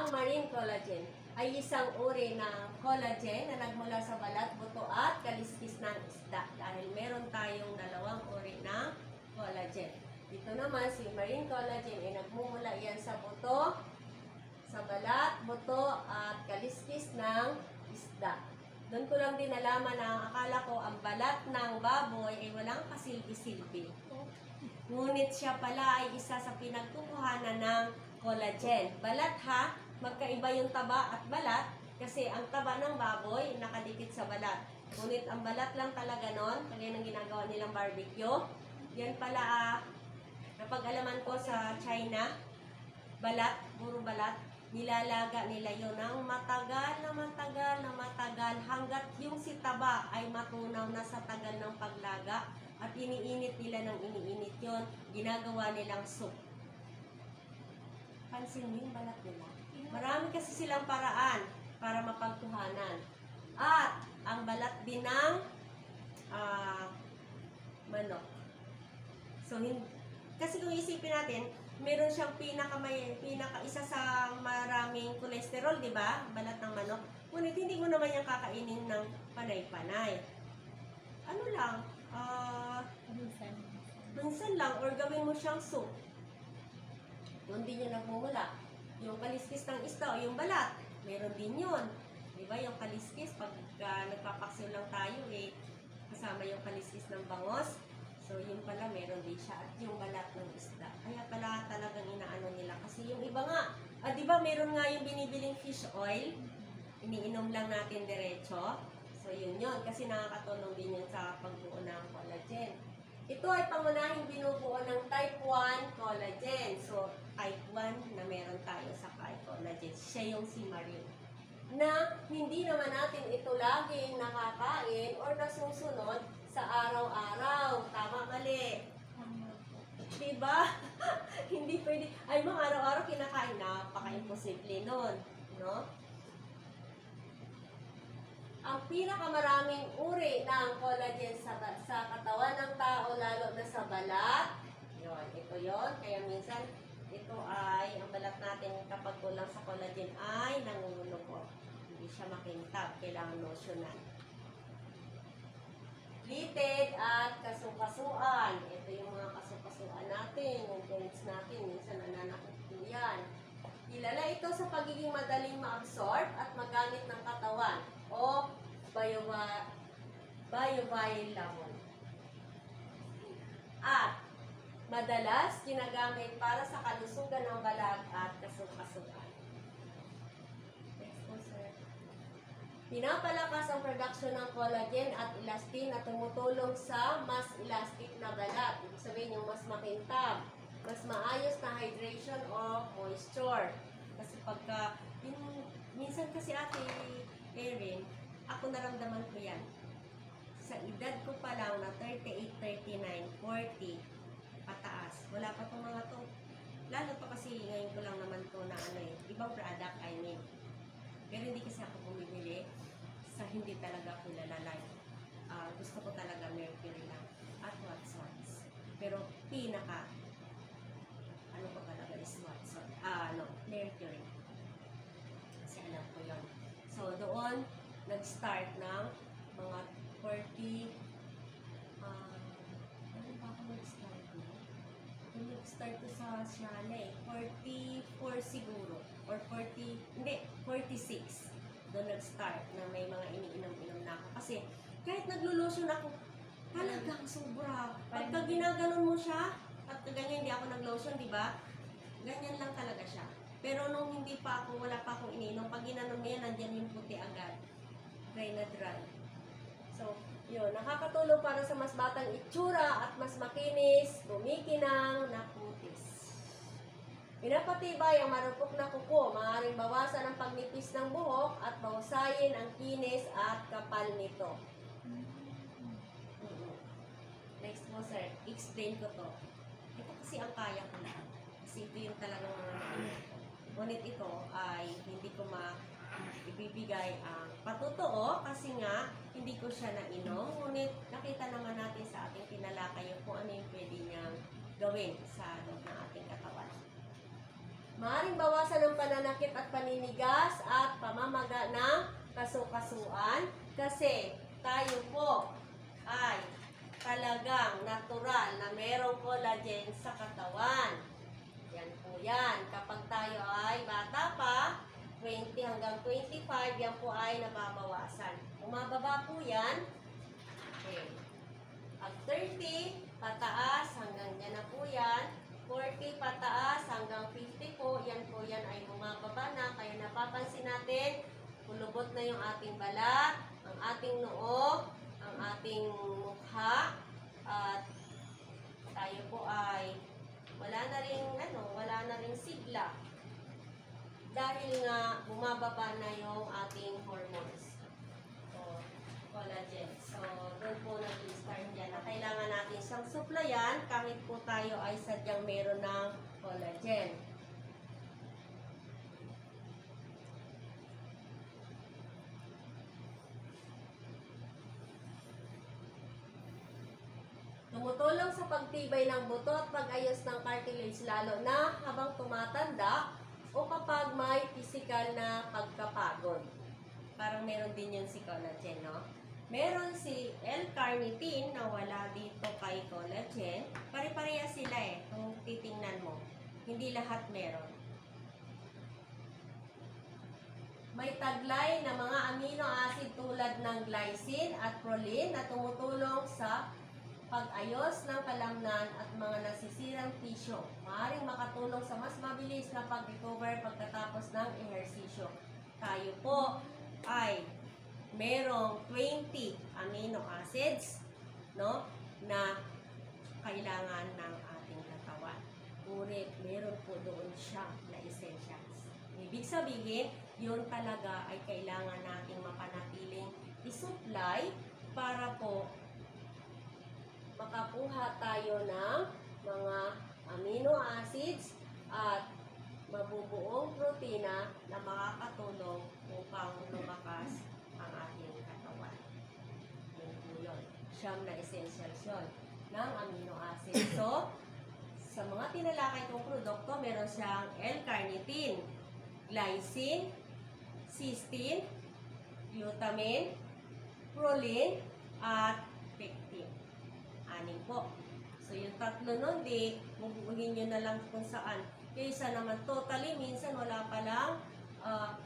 Ang marine collagen ay isang uri ng collagen na nagmula sa balat, buto at kaliskis ng isda dahil meron tayong dalawang uri ng collagen. Dito naman si marine collagen ay nagmumula yan sa buto, sa balat, buto at kaliskis ng isda. Doon ko lang din nalaman na akala ko ang balat ng baboy ay walang kasilbi-silbi. Ngunit siya pala ay isa sa pinagkukuhanan ng collagen. Balat ha, magkaiba yung taba at balat kasi ang taba ng baboy nakadikit sa balat. Ngunit ang balat lang talaga nun, kagaya ng ginagawa nilang barbecue, yan pala napag-alaman ko sa China, balat, puro balat, nilalaga nila yun ng matagal hanggat yung si taba ay matunaw na sa tagal ng paglaga at iniinit nila ng iniinit yun, ginagawa nilang soup. Pansin mo yung balat nila. Marami kasi silang paraan para mapagkuhanan. At ang balat din ng manok. So, kasi kung isipin natin, meron siyang isa sa maraming cholesterol, di ba? Balat ng manok. Ngunit hindi mo naman yung kakainin ng panay-panay. Ano lang? Minsan lang, or gawin mo siyang soup. Doon din yung nagmumula. Yung kaliskis ng isda o yung balat, meron din yun. Di ba? Yung kaliskis, pag nagpapaksiw lang tayo, kasama yung kaliskis ng bangos. So, yun pala, meron din siya. At yung balat ng isda. Kaya pala talagang inaano nila. Kasi yung iba nga, di ba meron nga yung binibiling fish oil? Iniinom lang natin diretso. So, yun yun. Kasi nakakatulong din yun sa pagbuo ng collagen. Ito ay pangunahing binubuo ng type 1 collagen. So, type 1 na meron tayo sa collagen. Siya yung si marine. Na hindi naman natin ito laging nakakain or nasusunod sa araw-araw. Tama, mali. Diba? Hindi pwede. Ay, mga araw-araw kinakain. Napaka-imposible nun. No? Ang pinakamaraming uri ng collagen sa katawan ng tao, lalo na sa balat. Yun, ito yon. Kaya minsan, ito ay, ang balat natin kapag kulang sa collagen ay nangungunugo. Hindi siya makintab. Kailangan lotionan. Litid at kasukasuan. Ito yung mga kasukasuan natin, yung joints natin. Minsan nananakit po yan. Kilala ito sa pagiging madaling ma-absorb at magamit ng katawan o bioavailable. At madalas ginagamit para sa kalusugan ng balat at kasukasuan. Next po, sir. Pinapalakas ang production ng collagen at elastin na tumutulong sa mas elastic na balat. Ibig sabihin yung mas makintab, mas maayos na hydration o moisture. Kasi pagka, minsan kasi ate Erin, ako naramdaman ko yan. Sa edad ko pa lang na 38, 39, 40, pataas. Wala pa itong mga to. Lalo pa kasi ngayon ko lang naman to na ibang product I mean. Pero hindi kasi ako bumibili sa hindi talaga ako lalalay. Gusto ko talaga Mercury lang at Watsons. Pero pinaka ano pa talaga is Watson. Mercury. Kasi alam ko yun. So, doon, nag-start ng mga 40, ano ba ako nag-start na? Nag-start ko sa Shale, 44 siguro, or 40, hindi, 46. Doon nag-start na may mga iniinom-inom na ako. Kasi, kahit naglulusyon ako, talagang sobra. Pagka ginaganon mo siya, at ganyan hindi ako nag-lotion, di ba? Ganyan lang talaga siya. Pero nung hindi pa ako, wala pa akong iniinom, pag ginanon mo yan, nandyan yung puti agad. Dry na dry. So, yun. Nakakatulong para sa mas batang itsura at mas makinis, kumikinang, na kutis. Pinapatibay ang marupok na kuko. Maaaring bawasan ang pagnipis ng buhok at mahusayin ang kinis at kapal nito. Next mo, sir. Explain ko to. Ito kasi ang kaya ko lang. Kasi ito yung talagang mga nakinig ko. Ngunit ito ay hindi ko ibibigay ang patotoo kasi nga hindi ko siya nainom. Ngunit nakita naman natin sa ating tinalakay kung ano yung pwede niyang gawin sa loob ng ating katawan. Maaaring bawasan ang pananakit at pagtigas at pamamaga ng kasukasuan kasi tayo po ay talagang natural na merong collagen sa katawan. Yan po yan. Kapag tayo ay bata pa, 20 hanggang 25, yan po ay nababawasan. Bumababa po yan. Okay. Pag 30, pataas hanggang dyan na po yan. 40 pataas hanggang 50 po, yan ay bumababa na. Kaya napapansin natin, pulubot na yung ating balat, ang ating noo, ang ating mukha, at tayo po ay wala na ring sigla. Dahil nga bumababa na yung ating hormones. So, collagen. So, doon po nag-start yan na kailangan natin siyang supplyan kahit po tayo ay sadyang meron ng collagen. Tumutulong sa pagtibay ng buto at pag-ayos ng cartilage lalo na habang tumatanda o kapag may physical na pagkapagod. Parang meron din yun si collagen, no? Meron si L-carnitine na wala dito kay collagen. Pare-pareha sila kung titingnan mo. Hindi lahat meron. May taglay na mga amino acid tulad ng glycine at proline na tumutulong sa pag-ayos ng kalamnan at mga nasisirang tissue. Maaaring makatulong sa mas mabilis na pag-recover pagkatapos ng ehersisyo. Tayo po ay merong 20 amino acids, no, na kailangan ng ating katawan. Ngunit meron po doon siya na essentials. Ibig sabihin, yun talaga ay kailangan nating mapanatiling isupply para po makakuha tayo ng mga amino acids at mabubuong protina na makakatulong upang lumakas ang ating katawan. Yun po yun. Siyam na essentials yun ng amino acids. So, sa mga tinalakay kong produkto, meron siyang L-carnitine, glycine, cysteine, glutamine, proline, at pectin. Anim po. So, yung tatlo nun, bubuhin nyo na lang kung saan. Kaysa naman totally, minsan wala palang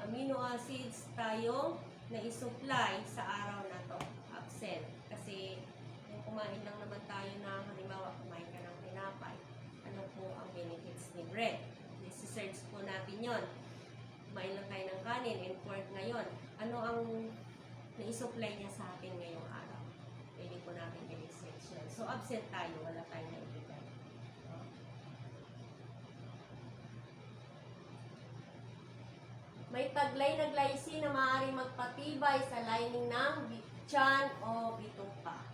amino acids tayong na-isupply sa araw na to. Absent. Kasi, yung kumain lang naman tayo na, halimbawa, kumain ka ng tinapay. Ano po ang benefits ni bread? I-search po natin yon. Kumain lang tayo ng kanin and pork ngayon. Ano ang na-isupply niya sa atin ngayong araw? Pwede po natin i-research yan. So, absent tayo. Wala tayong naibigay. May taglay na glycine na maaaring magpatibay sa lining ng tiyan o bituka.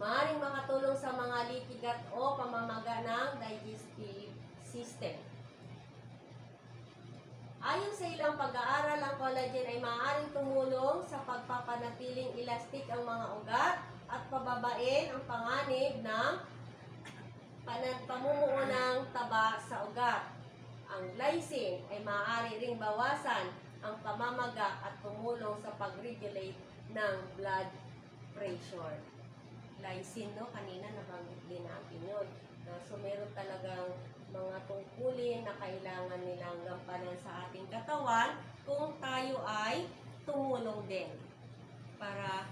Maaaring makatulong sa mga leaky gut o pamamaga ng digestive system. Ayon sa ilang pag-aaral, ang collagen ay maaaring tumulong sa pagpapanatiling elastic ang mga ugat at pababain ang panganib ng pamumuo ng taba sa ugat. Ang glycine ay maaari ring bawasan ang pamamaga at tumulong sa pag-regulate ng blood pressure. Glycine, no? Kanina nabanggit din natin yun. So, meron talagang mga tungkulin na kailangan nilang gampanan sa ating katawan kung tayo ay tumulong din para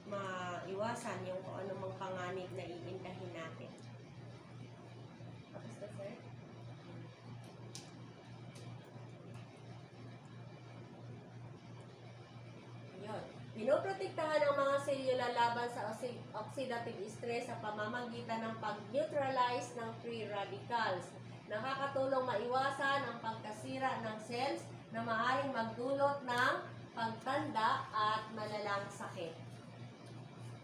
maiwasan yung kung anumang panganib na iindahin natin. Tapos na, sir? Yun. Pinoprotektahan ang mga selula laban sa oxidative stress sa pamamagitan ng pag-neutralize ng free radicals. Nakakatulong maiwasan ang pagkasira ng cells na maaaring magdulot ng pagtanda at malalang sakit.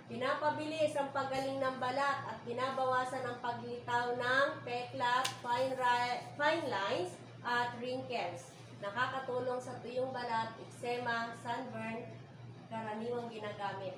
Pinapabilis ang paggaling ng balat at binabawasan ang paglitaw ng peklat, fine lines at wrinkles. Nakakatulong sa tuyong balat, eksema, sunburn, karaniwang ginagamit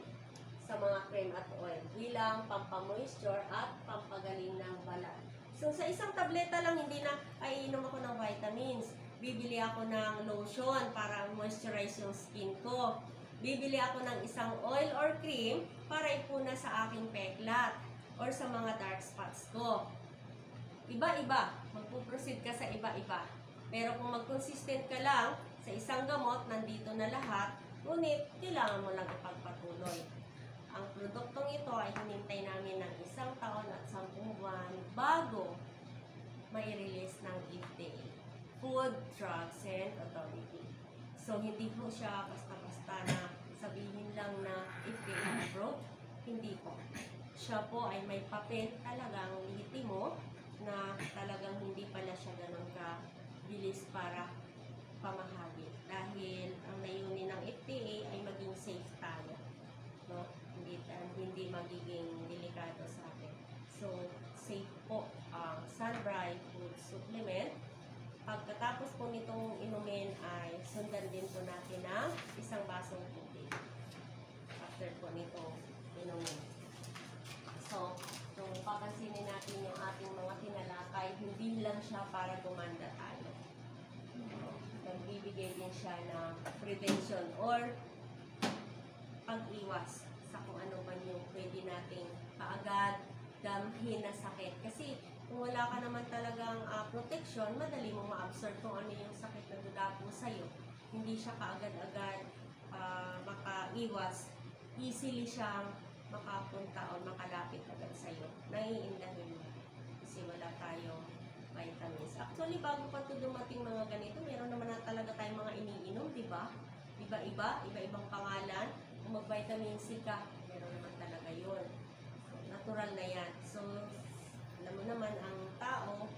sa mga cream at oil bilang pampamoisture at pampagaling ng balat. So, sa isang tableta lang, hindi na ay inom ako ng vitamins. Bibili ako ng lotion para moisturize yung skin ko. Bibili ako ng isang oil or cream para ipuna sa aking peklat or sa mga dark spots ko. Iba-iba. Magpuproceed ka sa iba-iba. Pero kung mag-consistent ka lang sa isang gamot, nandito na lahat, ngunit kailangan mo lang ipagpatuloy. Ang produktong ito ay hinintay namin ng 1 taon at 10 buwan bago mai-release ng FDA, Food, Drugs, and Authority. So, hindi po siya basta-basta na sabihin lang na FDA approved. Hindi po. Siya po ay may papel talagang lehitimo na talagang hindi pala siya ganun ka-bilis para pamahagi. Dahil ang layunin ng FDA ay maging safe tayo. No? Hindi magiging delikado sa atin. So, safe po ang Sunbright Food Supplement. Pagkatapos po nitong inumin ay sundan din po natin ng 1 basong tubig. After po nitong inumin. So, kung papansinin natin yung ating mga tinalakay, hindi lang siya para gumanda tayo. Nagbibigay din siya ng prevention or pag-iwas sa kung ano man yung pwede nating kaagad damhin na sakit. Kasi kung wala ka naman talagang protection, madali mo ma-absorb kung ano yung sakit na dudapo sa'yo. Hindi siya kaagad-agad makaiwas. Easily siyang makapunta o makalapit agad sa'yo. Naiindahin mo. Kasi wala tayong vitamins. Actually, bago pa ito dumating mga ganito, meron naman na talaga tayong mga iniinom, di ba? Iba-ibang pangalan. Kung mag-vitamin C ka, meron naman talaga yun. So, natural na yan. So, alam mo naman, ang tao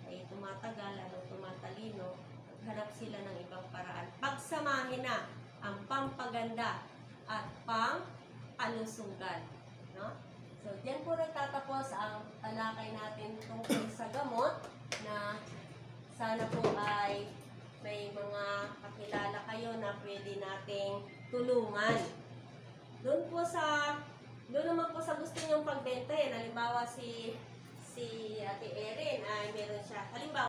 ay tumatagal, tumatalino, hanap sila ng ibang paraan. Pagsamahin na ang pampaganda at pang-kalusugan. No? So, diyan po nagtatapos ang talakay natin tungkol sa gamot na sana po ay may mga kakilala kayo na pwede nating tulungan. Doon naman po sa gusto niyong pagbenta, halimbawa si Ate Erin ay meron siya, halimbawa